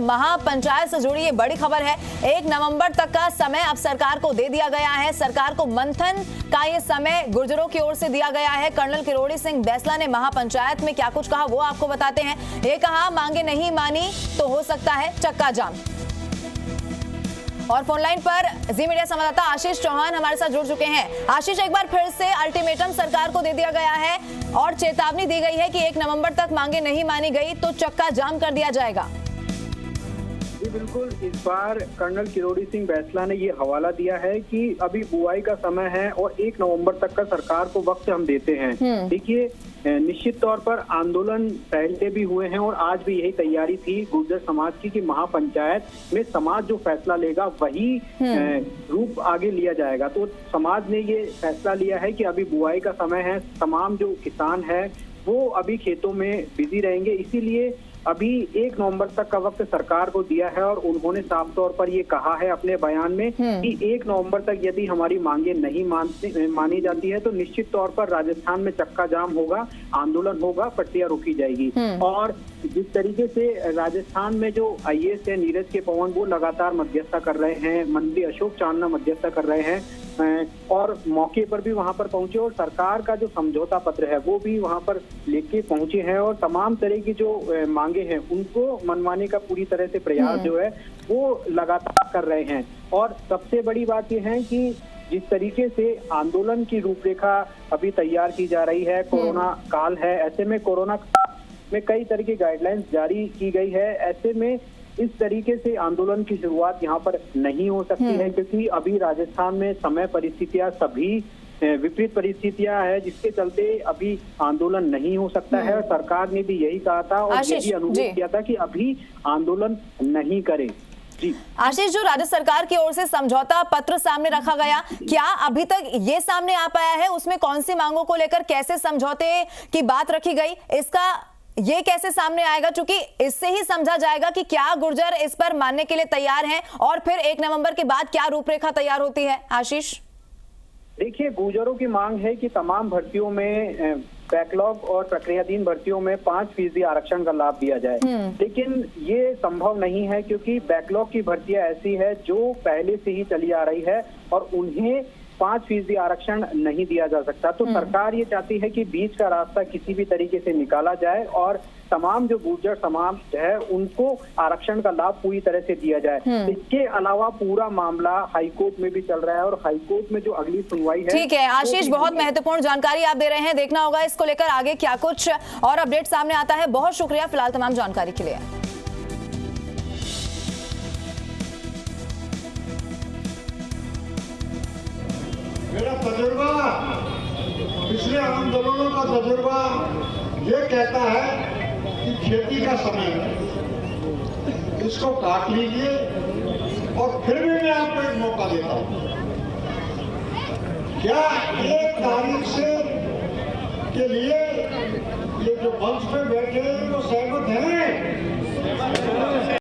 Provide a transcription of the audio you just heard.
महापंचायत से जुड़ी ये बड़ी खबर है। 1 नवंबर तक का समय अब सरकार को दे दिया गया है। सरकार को मंथन का ये समय गुर्जरों की ओर से दिया गया है। कर्नल किरोड़ी सिंह बैंसला ने महापंचायत में क्या कुछ कहा वो आपको बताते हैं। ये कहा, मांगे नहीं मानी तो हो सकता है चक्का जाम। और फोन लाइन पर जी मीडिया संवाददाता आशीष चौहान हमारे साथ जुड़ चुके हैं। आशीष, एक बार फिर से अल्टीमेटम सरकार को दे दिया गया है और चेतावनी दी गई है कि 1 नवंबर तक मांगे नहीं मानी गई तो चक्का जाम कर दिया जाएगा। जी बिल्कुल, इस बार कर्नल किरोड़ी सिंह बैंसला ने ये हवाला दिया है कि अभी बुआई का समय है और 1 नवंबर तक का सरकार को वक्त हम देते हैं। देखिए, निश्चित तौर पर आंदोलन पहले भी हुए हैं और आज भी यही तैयारी थी गुर्जर समाज की कि महापंचायत में समाज जो फैसला लेगा वही रूप आगे लिया जाएगा। तो समाज ने ये फैसला लिया है कि अभी बुआई का समय है, तमाम जो किसान है वो अभी खेतों में बिजी रहेंगे, इसीलिए अभी 1 नवंबर तक का वक्त सरकार को दिया है। और उन्होंने साफ तौर पर ये कहा है अपने बयान में कि 1 नवंबर तक यदि हमारी मांगे नहीं मानी जाती है तो निश्चित तौर पर राजस्थान में चक्का जाम होगा, आंदोलन होगा, पट्टियां रोकी जाएगी। और जिस तरीके से राजस्थान में जो IAS है नीरज के पवन, वो लगातार मध्यस्थता कर रहे हैं, मंत्री अशोक चांदना मध्यस्थता कर रहे हैं और मौके पर भी वहां पर पहुंचे और सरकार का जो समझौता पत्र है वो भी वहां पर लेके पहुंचे हैं और तमाम तरह की जो मांगे हैं उनको मनवाने का पूरी तरह से प्रयास जो है वो लगातार कर रहे हैं। और सबसे बड़ी बात यह है कि जिस तरीके से आंदोलन की रूपरेखा अभी तैयार की जा रही है, कोरोना काल है, ऐसे में कोरोना में कई तरह की गाइडलाइंस जारी की गई है। ऐसे में इस तरीके से आंदोलन की शुरुआत यहाँ पर नहीं हो सकती है क्योंकि अभी राजस्थान में समय परिस्थितियां सभी विपरीत परिस्थितियां है, जिसके चलते अभी आंदोलन नहीं हो सकता है। और सरकार ने भी यही कहा था और यही अनुरोध किया था कि अभी आंदोलन नहीं करे। जी आशीष, जो राज्य सरकार की ओर से समझौता पत्र सामने रखा गया, क्या अभी तक ये सामने आ पाया है उसमें कौन सी मांगों को लेकर कैसे समझौते की बात रखी गई, इसका ये कैसे सामने आएगा? क्योंकि इससे ही समझा जाएगा कि क्या गुर्जर इस पर मानने के लिए तैयार हैं और फिर 1 नवंबर के बाद क्या रूपरेखा तैयार होती है। आशीष, देखिए, गुर्जरों की मांग है कि तमाम भर्तियों में बैकलॉग और प्रक्रियाधीन भर्तियों में 5% आरक्षण का लाभ दिया जाए, लेकिन ये संभव नहीं है क्योंकि बैकलॉग की भर्तियां ऐसी है जो पहले से ही चली आ रही है और उन्हें 5% आरक्षण नहीं दिया जा सकता। तो सरकार ये चाहती है कि बीच का रास्ता किसी भी तरीके से निकाला जाए और तमाम जो गुर्जर समाज है उनको आरक्षण का लाभ पूरी तरह से दिया जाए। इसके अलावा पूरा मामला हाईकोर्ट में भी चल रहा है और हाईकोर्ट में जो अगली सुनवाई है। ठीक है आशीष, बहुत महत्वपूर्ण जानकारी आप दे रहे हैं। देखना होगा इसको लेकर आगे क्या कुछ और अपडेट सामने आता है। बहुत शुक्रिया फिलहाल तमाम जानकारी के लिए। मेरा तजुर्बा, पिछले आंदोलनों का तजुर्बा ये कहता है कि खेती का समय है, इसको काट लीजिए और फिर भी मैं आपको एक मौका देता हूं। क्या 1 तारीख से के लिए ये जो मंच पे बैठे